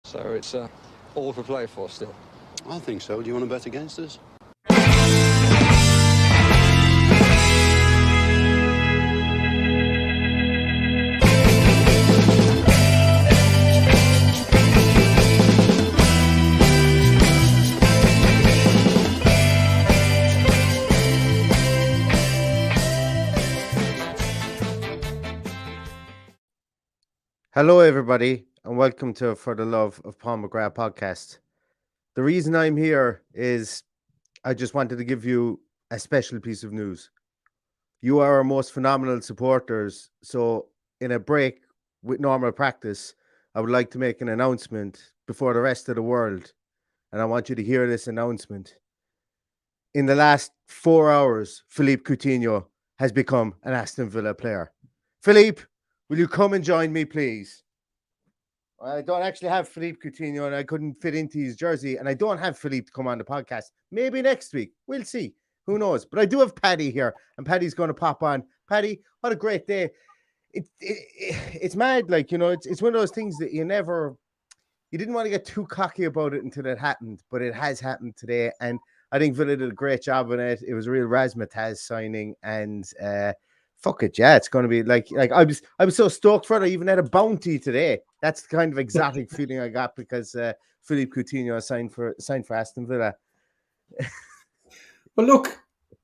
So it's all to play for still. I think so. Do you want to bet against us? Hello, everybody, and welcome to For the Love of Paul McGrath podcast. The reason I'm here is I just wanted to give you a special piece of news. You are our most phenomenal supporters, so in a break with normal practice, I would like to make an announcement before the rest of the world, and I want you to hear this announcement. In the last 4 hours, Philippe Coutinho has become an Aston Villa player. Philippe, will you come and join me, please? I don't actually have Philippe Coutinho, and I couldn't fit into his jersey, and I don't have Philippe to come on the podcast. Maybe next week. We'll see. Who knows? But I do have Paddy here, and Paddy's going to pop on. Paddy, what a great day. It's mad. Like, you know, it's one of those things that you didn't want to get too cocky about it until it happened, but it has happened today, and I think Villa did a great job on it. It was a real razzmatazz signing, and fuck it, yeah, it's going to be like I was so stoked for it. I even had a bounty today. That's the kind of exotic feeling I got because Philippe Coutinho signed for Aston Villa. Well, look,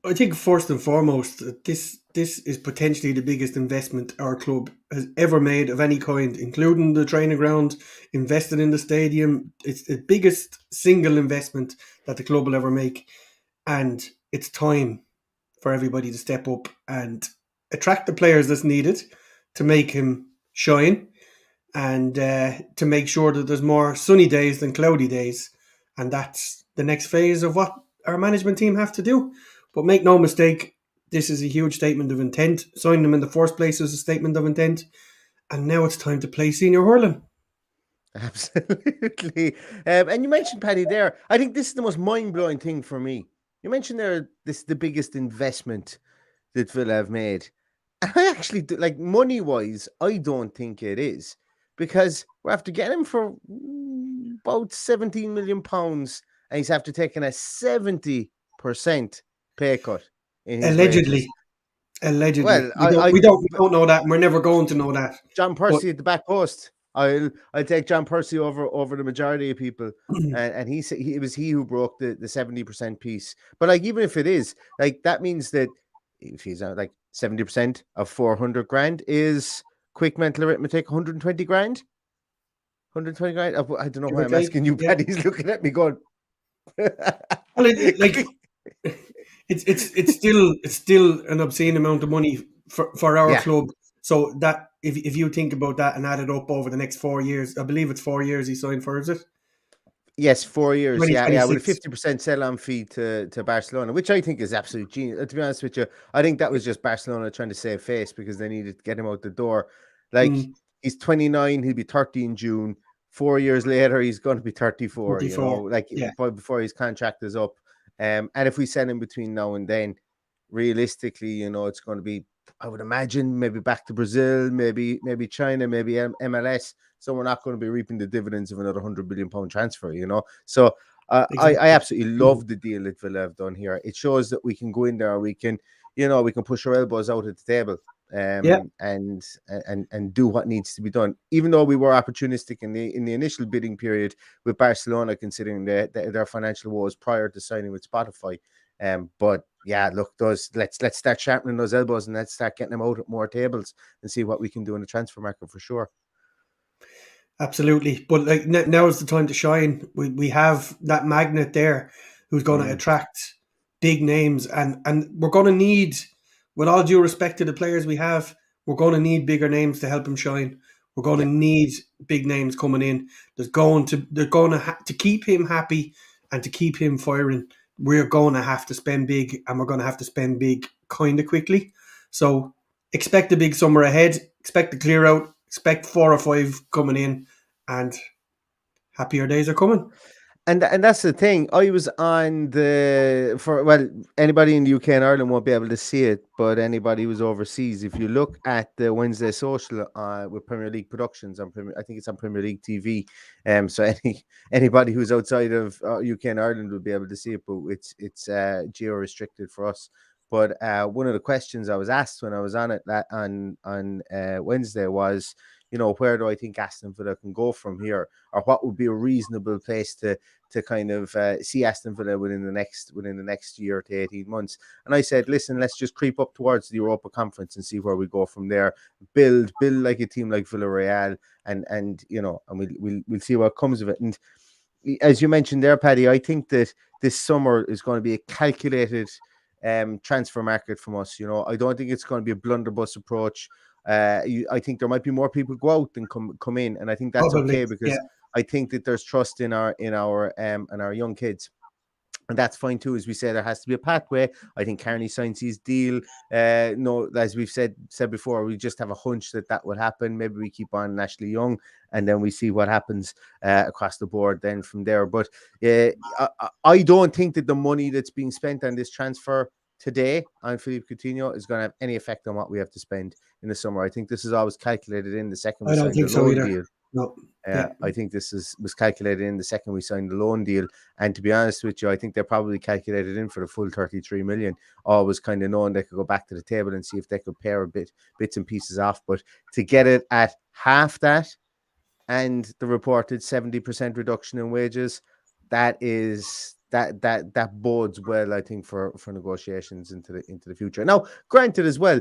I think first and foremost, this is potentially the biggest investment our club has ever made of any kind, including the training ground, invested in the stadium. It's the biggest single investment that the club will ever make, and it's time for everybody to step up and attract the players that's needed to make him shine, and to make sure that there's more sunny days than cloudy days. And that's the next phase of what our management team have to do. But make no mistake, this is a huge statement of intent. Signing them in the first place is a statement of intent. And now it's time to play senior hurling. Absolutely. And you mentioned, Paddy, there. I think this is the most mind-blowing thing for me. You mentioned there this is the biggest investment that Villa have made. I actually, like, money-wise, I don't think it is. Because we're after getting him for about £17 million, and he's after taking a 70% pay cut. In his Allegedly. Well, we don't know that, and we're never going to know that. John Percy at the back post. I'll take John Percy over the majority of people, and it was he who broke the 70% piece. But like, even if it is, like, that means that if he's like 70% of 400 grand is quick mental arithmetic, 120 grand. 120 grand. I don't know why I'm asking you, Paddy. He's looking at me going. Well, it's still an obscene amount of money for our club. So that if you think about that and add it up over the next 4 years, I believe it's 4 years he signed for, is it? Yes, 4 years. Yeah, with a 50% sell-on fee to Barcelona, which I think is absolute genius. To be honest with you, I think that was just Barcelona trying to save face because they needed to get him out the door. Like, he's 29, he'll be 30 in June. 4 years later, he's going to be 34. You know, before his contract is up. And if we send him between now and then, realistically, you know, it's going to be, I would imagine, maybe back to Brazil, maybe China, maybe MLS. So we're not going to be reaping the dividends of another £100 billion transfer, you know. So exactly. I absolutely love the deal that Villa have done here. It shows that we can go in there, we can push our elbows out at the table, and do what needs to be done. Even though we were opportunistic in the initial bidding period with Barcelona, considering their financial woes prior to signing with Spotify. But yeah, look, let's start sharpening those elbows and let's start getting them out at more tables and see what we can do in the transfer market for sure. Absolutely. But like, now is the time to shine. We have that magnet there who's going to attract big names, and we're going to need, with all due respect to the players we have, we're going to need bigger names to help him shine. We're going to need big names coming in. They're going to keep him happy and to keep him firing. We're going to have to spend big, and we're going to have to spend big kind of quickly. So expect a big summer ahead. Expect the clear out. Expect 4 or 5 coming in, and happier days are coming. And that's the thing. I was on anybody in the UK and Ireland won't be able to see it, but anybody who's overseas, if you look at the Wednesday Social with Premier League Productions on I think it's on Premier League TV. So anybody who's outside of UK and Ireland will be able to see it, but it's geo restricted for us. But one of the questions I was asked when I was on it on Wednesday was, where do I think Aston Villa can go from here, or what would be a reasonable place to kind of see Aston Villa within the next year to 18 months. And I said, listen, let's just creep up towards the Europa Conference and see where we go from there. Build like a team like Villarreal, and we'll see what comes of it. And as you mentioned there, Paddy, I think that this summer is going to be a calculated transfer market from us. I don't think it's going to be a blunderbuss approach. I think there might be more people go out than come in, and I think that's Probably, okay, because I think that there's trust in our young kids. And that's fine too. As we say, there has to be a pathway. I think Carney signs his deal. No, as we've said before, we just have a hunch that will happen. Maybe we keep on Ashley Young, and then we see what happens across the board then from there. But I don't think that the money that's being spent on this transfer today on Philippe Coutinho is going to have any effect on what we have to spend in the summer. I think this is always calculated in the second we I don't signed the think so loan either. deal. No. I think this was calculated in the second we signed the loan deal. And to be honest with you, I think they probably calculated in for the full 33 million, always kind of knowing they could go back to the table and see if they could pare bits and pieces off. But to get it at half that, and the reported 70% reduction in wages, that bodes well, I think, for negotiations into the future. Now, granted as well,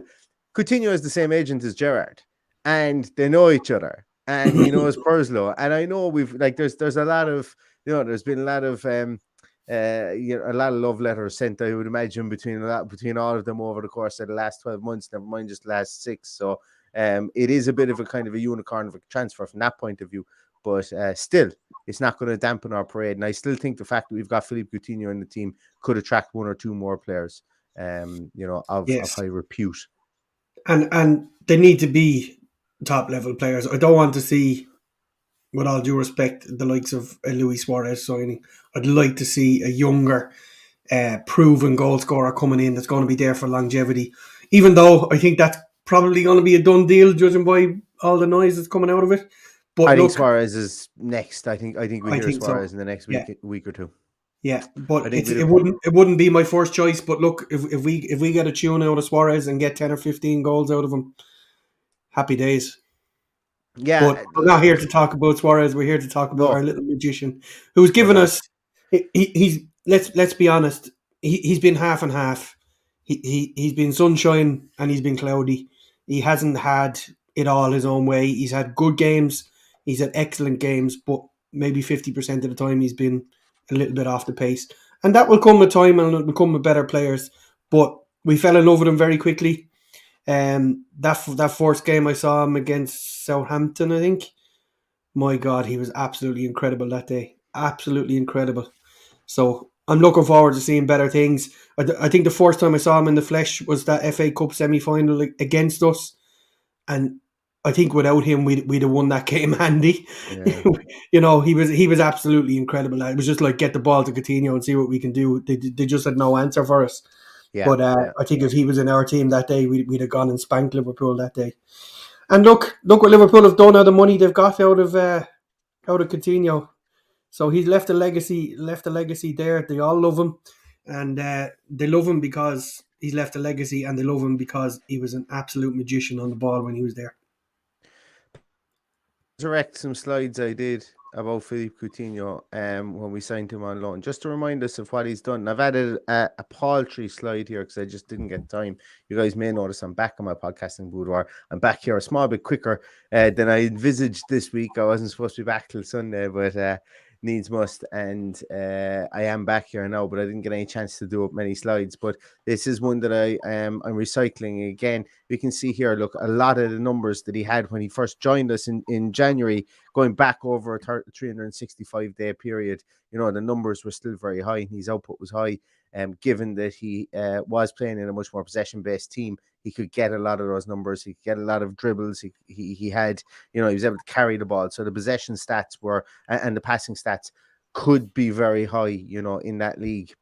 Coutinho is the same agent as Gerrard, and they know each other, and he knows Purslow. And I know there's a lot of, there's been a lot of a lot of love letters sent, I would imagine, between all of them over the course of the last 12 months, never mind just the last 6. So it is a bit of a kind of a unicorn of a transfer from that point of view, but still, it's not going to dampen our parade. And I still think the fact that we've got Philippe Coutinho in the team could attract one or two more players, of high repute. And they need to be top level players. I don't want to see, with all due respect, the likes of a Luis Suarez signing. I'd like to see a younger, proven goal scorer coming in that's going to be there for longevity. Even though I think that's probably going to be a done deal, judging by all the noise that's coming out of it. But I think Suarez is next. I think we hear Suarez so. in the next week or two. Yeah, but it wouldn't be my first choice. But look, if we get a tune out of Suarez and get 10 or 15 goals out of him, happy days. Yeah, but we're not here to talk about Suarez. We're here to talk about our little magician, who's given us. He's let's be honest. He's been half and half. He's been sunshine and he's been cloudy. He hasn't had it all his own way. He's had good games. He's had excellent games, but maybe 50% of the time he's been a little bit off the pace. And that will come with time, and it will come with better players. But we fell in love with him very quickly. That first game I saw him against Southampton, I think, my God, he was absolutely incredible that day. Absolutely incredible. So I'm looking forward to seeing better things. I think the first time I saw him in the flesh was that FA Cup semi-final against us, and I think without him we'd have won that game handy. Yeah. He was absolutely incredible. It was just like, get the ball to Coutinho and see what we can do. They just had no answer for us. Yeah, but I think if he was in our team that day, we'd have gone and spanked Liverpool that day. And look what Liverpool have done, how the money they've got out of Coutinho. So he's left a legacy there. They all love him, and they love him because he's left a legacy, and they love him because he was an absolute magician on the ball when he was there. Direct some slides I did about Philippe Coutinho when we signed him on loan, just to remind us of what he's done. I've added a paltry slide here because I just didn't get time. You guys may notice I'm back on my podcasting boudoir. I'm back here a small bit quicker than I envisaged this week. I wasn't supposed to be back till Sunday, but needs must, and I am back here now, but I didn't get any chance to do up many slides. But this is one that I'm recycling again. We can see here, look, a lot of the numbers that he had when he first joined us in January, going back over a 365-day period. The numbers were still very high, and his output was high. Given that he was playing in a much more possession-based team, he could get a lot of those numbers. He could get a lot of dribbles. He had, he was able to carry the ball. So the possession stats were, and the passing stats could be very high, in that league.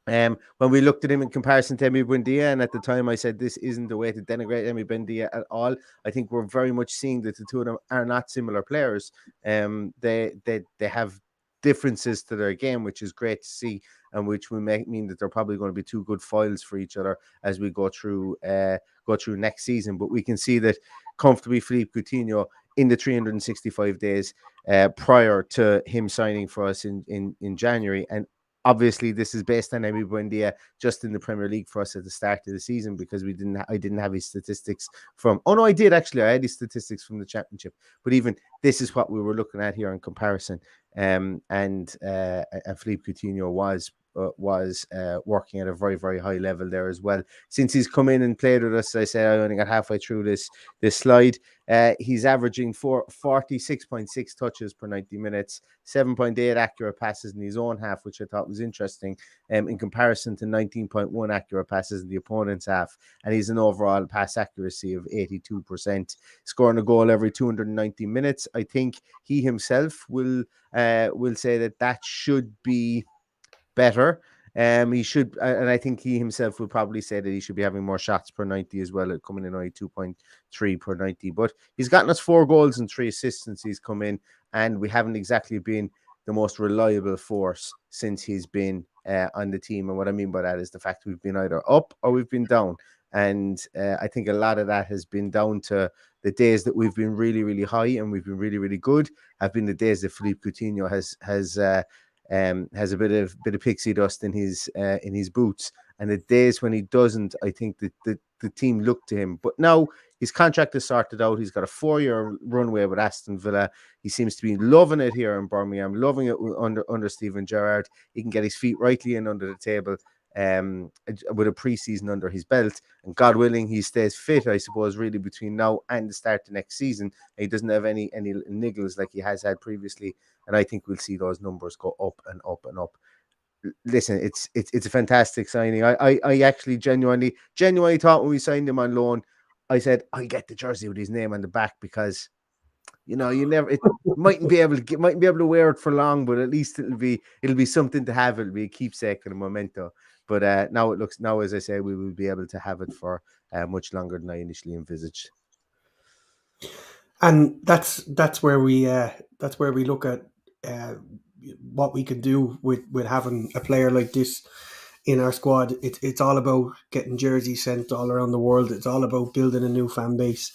When we looked at him in comparison to Emi Buendia, and at the time I said this isn't the way to denigrate Emi Buendia at all. I think we're very much seeing that the two of them are not similar players. They have differences to their game, which is great to see, and which will mean that they're probably going to be two good foils for each other as we go through next season. But we can see that comfortably Philippe Coutinho in the 365 days prior to him signing for us in January, and obviously, this is based on Emi Buendia just in the Premier League for us at the start of the season, because I didn't have his statistics from. Oh no, I did actually. I had his statistics from the Championship, but even this is what we were looking at here in comparison. And Philippe Coutinho was working at a very, very high level there as well. Since he's come in and played with us, I said I only got halfway through this slide. He's averaging 46.6 touches per 90 minutes, 7.8 accurate passes in his own half, which I thought was interesting, in comparison to 19.1 accurate passes in the opponent's half. And he's an overall pass accuracy of 82%, scoring a goal every 290 minutes. I think he himself will say that should be better. He should, and I think he himself will probably say that he should be having more shots per 90 as well, coming in only 2.3 per 90. But he's gotten us 4 goals and 3 assists since he's come in, and we haven't exactly been the most reliable force since he's been on the team. And what I mean by that is the fact we've been either up or we've been down. And I think a lot of that has been down to the days that we've been really, really high and we've been really, really good have been the days that Philippe Coutinho has a bit of pixie dust in his boots, and the days when he doesn't, I think that the team look to him. But now his contract is sorted out. He's got a 4-year runway with Aston Villa. He seems to be loving it here in Birmingham, loving it under Steven Gerrard. He can get his feet rightly in under the table, with a pre-season under his belt, and God willing he stays fit, I suppose, really between now and the start of next season. He doesn't have any niggles like he has had previously, and I think we'll see those numbers go up and up and up. Listen, it's a fantastic signing. I actually genuinely thought when we signed him on loan, I said I'll get the jersey with his name on the back, because you never, it mightn't be able to wear it for long, but at least it'll be something to have. It'll be a keepsake and a memento. But now, as I say, we will be able to have it for much longer than I initially envisaged. And that's where we look at what we can do with having a player like this in our squad. It's all about getting jerseys sent all around the world. It's all about building a new fan base.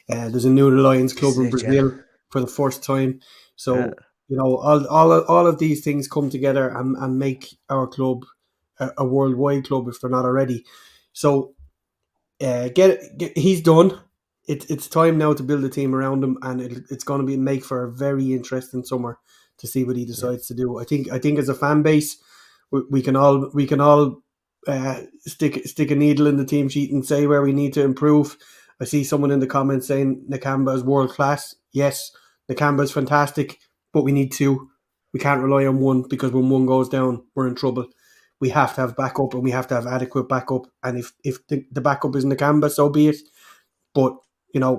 There's a new Lions club in Brazil for the first time. So all of these things come together and make our club a worldwide club if they're not already. So he's done. It's time now to build a team around him, and it's going to make for a very interesting summer to see what he decides to do. I think as a fan base, we can all stick a needle in the team sheet and say where we need to improve. I see someone in the comments saying Nakamba is world class. Yes, Nakamba is fantastic, but we need 2. We can't rely on one, because when one goes down, we're in trouble. We have to have backup, and we have to have adequate backup. And if the backup is Nakamba, so be it. But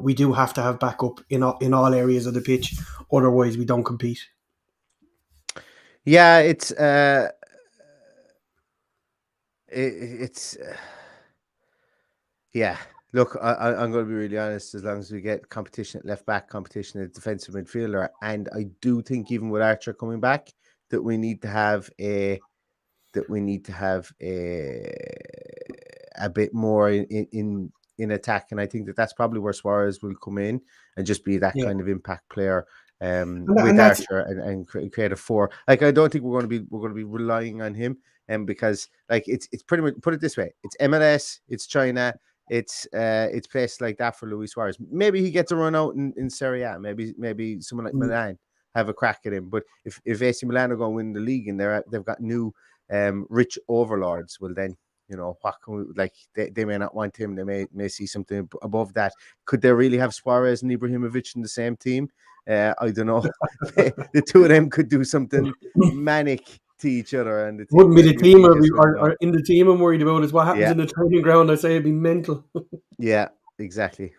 we do have to have backup in all areas of the pitch. Otherwise, we don't compete. Yeah, it's yeah. Look, I'm going to be really honest. As long as we get competition at left back, competition at defensive midfielder, and I do think even with Archer coming back, that we need to have a bit more in attack, and I think that's probably where Suarez will come in and just be that kind of impact player with Archer and create a 4. Like, I don't think we're going to be relying on him, because like it's pretty much, put it this way, it's MLS, it's China, it's places like that for Luis Suarez. Maybe he gets a run out in Serie A. Maybe someone like Milan have a crack at him. But if AC Milan are going to win the league and they've got new rich overlords, well then, what can we, like, they may not want him. They may see something above that. Could they really have Suarez and Ibrahimovic in the same team? I don't know. The two of them could do something manic to each other, and wouldn't be the team or in the team I'm worried about is what happens in the training ground. I say it'd be mental. Yeah, exactly.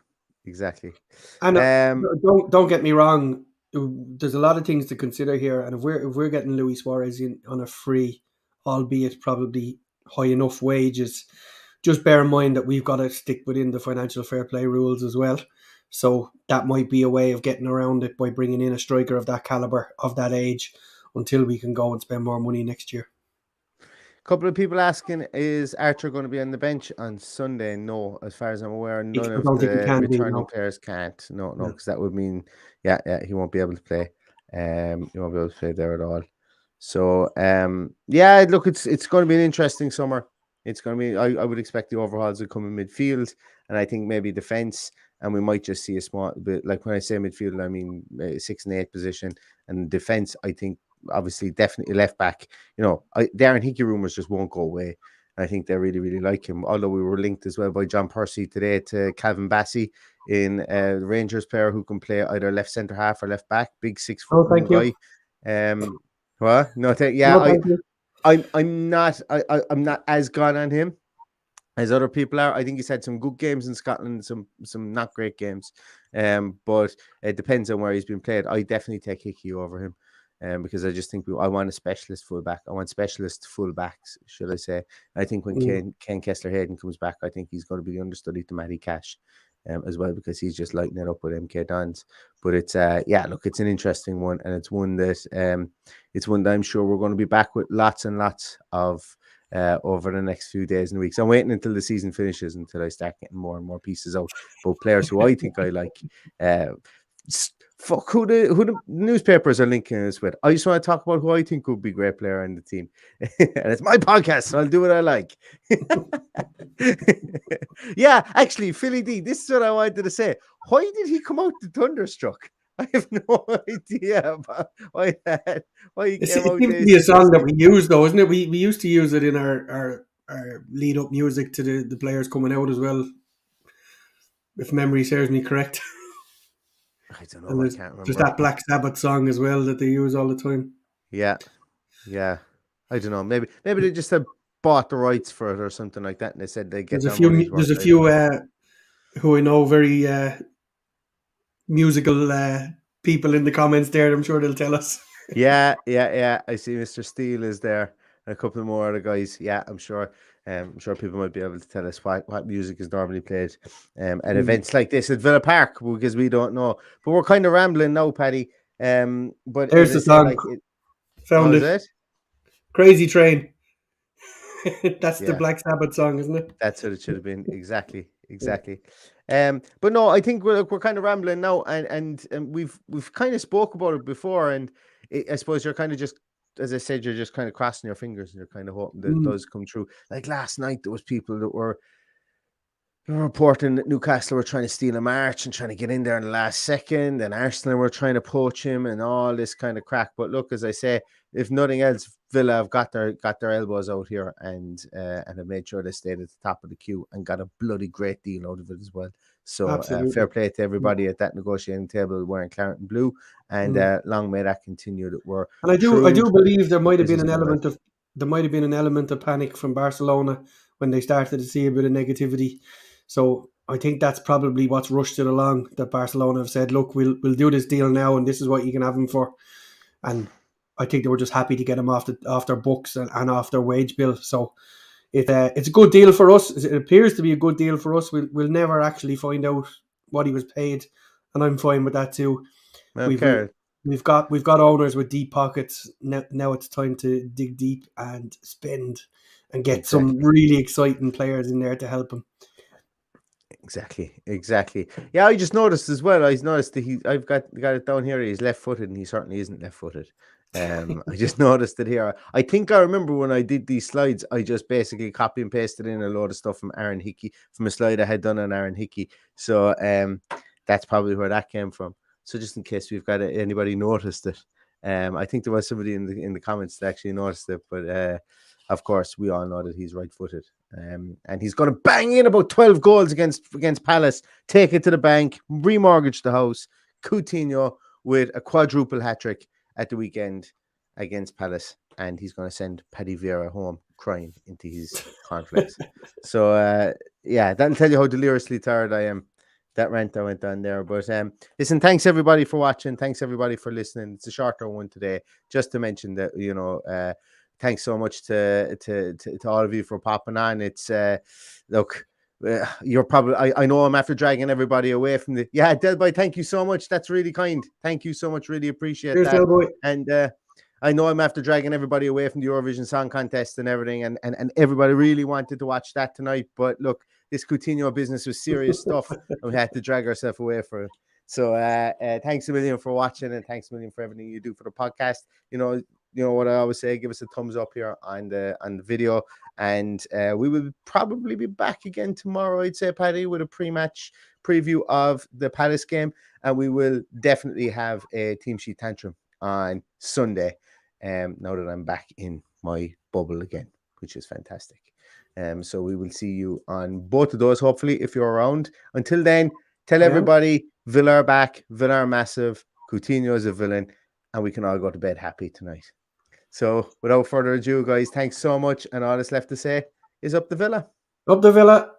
And don't get me wrong, there's a lot of things to consider here, and if we're getting Luis Suarez in on a free, albeit probably high enough wages, just bear in mind that we've got to stick within the financial fair play rules as well. So that might be a way of getting around it by bringing in a striker of that caliber, of that age, until we can go and spend more money next year. Couple of people asking, is Archer going to be on the bench on Sunday? No, as far as I'm aware, none I of don't think he the can be, returning no. players can't. No, No. because that would mean, yeah, he won't be able to play. He won't be able to play there at all. So, yeah, look, it's going to be an interesting summer. It's going to be. I would expect the overhauls will come in midfield, and I think maybe defense, and we might just see a small bit. Like when I say midfield, I mean 6 and 8 position, and defense. I think obviously definitely left back. You know, Darren Hickey rumors just won't go away. I think they really, really like him. Although we were linked as well by John Percy today to Calvin Bassey, in the Rangers player who can play either left centre half or left back. Big 6'1" guy. What? No, yeah, No, thank you. I'm not as gone on him as other people are. I think he's had some good games in Scotland, some not great games. But it depends on where he's been played. I definitely take Hickey over him. Because I just think I want a specialist fullback. I want specialist fullbacks, should I say. I think when Ken Kessler-Hayden comes back, I think he's going to be the understudy to Matty Cash as well, because he's just lighting it up with MK Dons. But it's look, it's an interesting one, and it's one that I'm sure we're going to be back with lots and lots of over the next few days and weeks. I'm waiting until the season finishes until I start getting more and more pieces out about players who I think I like. Fuck who the newspapers are linking us with. I just want to talk about who I think would be a great player on the team. And it's my podcast, so I'll do what I like. Yeah, actually, Philly D, this is what I wanted to say. Why did he come out to Thunderstruck? I have no idea about why he came out. It seems to be a song that we use, though, isn't it? We used to use it in our lead up music to the players coming out as well, if memory serves me correct. I don't know. I can't remember. There's that Black Sabbath song as well that they use all the time. Yeah. I don't know. Maybe they just had bought the rights for it or something like that, and they said they get. There's a few who I know very musical people in the comments there. I'm sure they'll tell us. Yeah. I see Mr. Steele is there, and a couple more other guys. Yeah, I'm sure. I'm sure people might be able to tell us what music is normally played at events like this at Villa Park, because we don't know. But we're kind of rambling now, Paddy. But there's the song. Found it. Crazy Train. That's the Black Sabbath song, isn't it? That's what it should have been. Exactly. But no, I think we're kind of rambling now, and we've kind of spoke about it before, and I suppose you're kind of just, as I said, you're just kind of crossing your fingers and you're kind of hoping that it does come true. Like last night, there was people that were reporting that Newcastle were trying to steal a march and trying to get in there in the last second, and Arsenal were trying to poach him and all this kind of crack. But look, as I say, if nothing else, Villa have got their elbows out here and have made sure they stayed at the top of the queue and got a bloody great deal out of it as well. So fair play to everybody at that negotiating table wearing claret and blue, and long may that continue. And I do believe there might have been an element of panic from Barcelona when they started to see a bit of negativity. So I think that's probably what's rushed it along, that Barcelona have said, look, we'll do this deal now, and this is what you can have him for. And I think they were just happy to get him off their books and off their wage bill. So it's a good deal for us. It appears to be a good deal for us. We'll never actually find out what he was paid, and I'm fine with that too. Okay. We've got owners with deep pockets. Now it's time to dig deep and spend and get some really exciting players in there to help him. Exactly. Yeah, I just noticed as well. I noticed that I've got it down here. He's left-footed, and he certainly isn't left-footed. I just noticed it here. I think I remember when I did these slides, I just basically copy and pasted in a load of stuff from Aaron Hickey, from a slide I had done on Aaron Hickey. So that's probably where that came from. So just in case we've got anybody noticed it, I think there was somebody in the comments that actually noticed it. But of course, we all know that he's right-footed. And he's going to bang in about 12 goals against Palace, take it to the bank, remortgage the house. Coutinho with a quadruple hat-trick at the weekend against Palace, and he's going to send Paddy Vieira home crying into his cornflakes. So, that'll tell you how deliriously tired I am. that rant that went on there. But listen, thanks everybody for watching. Thanks everybody for listening. It's a shorter one today, just to mention that, you know, thanks so much to all of you for popping on. It's look, you're probably, I know I'm after dragging everybody away from the, yeah, Delboy, thank you so much. That's really kind. Thank you so much. Really appreciate Cheers, that. Delboy. And I know I'm after dragging everybody away from the Eurovision Song Contest and everything, and everybody really wanted to watch that tonight. But look, this Coutinho business was serious stuff, and we had to drag ourselves away for it. So thanks a million for watching, and thanks a million for everything you do for the podcast. You know what I always say, give us a thumbs up here on the video, and we will probably be back again tomorrow, I'd say, Paddy, with a pre-match preview of the Palace game, and we will definitely have a team sheet tantrum on Sunday. Now that I'm back in my bubble again, which is fantastic. So we will see you on both of those, hopefully, if you're around. Until then, tell everybody Villa are back, Villa are massive, Coutinho is a villain, and we can all go to bed happy tonight. So without further ado, guys, thanks so much. And all that's left to say is up the Villa. Up the Villa.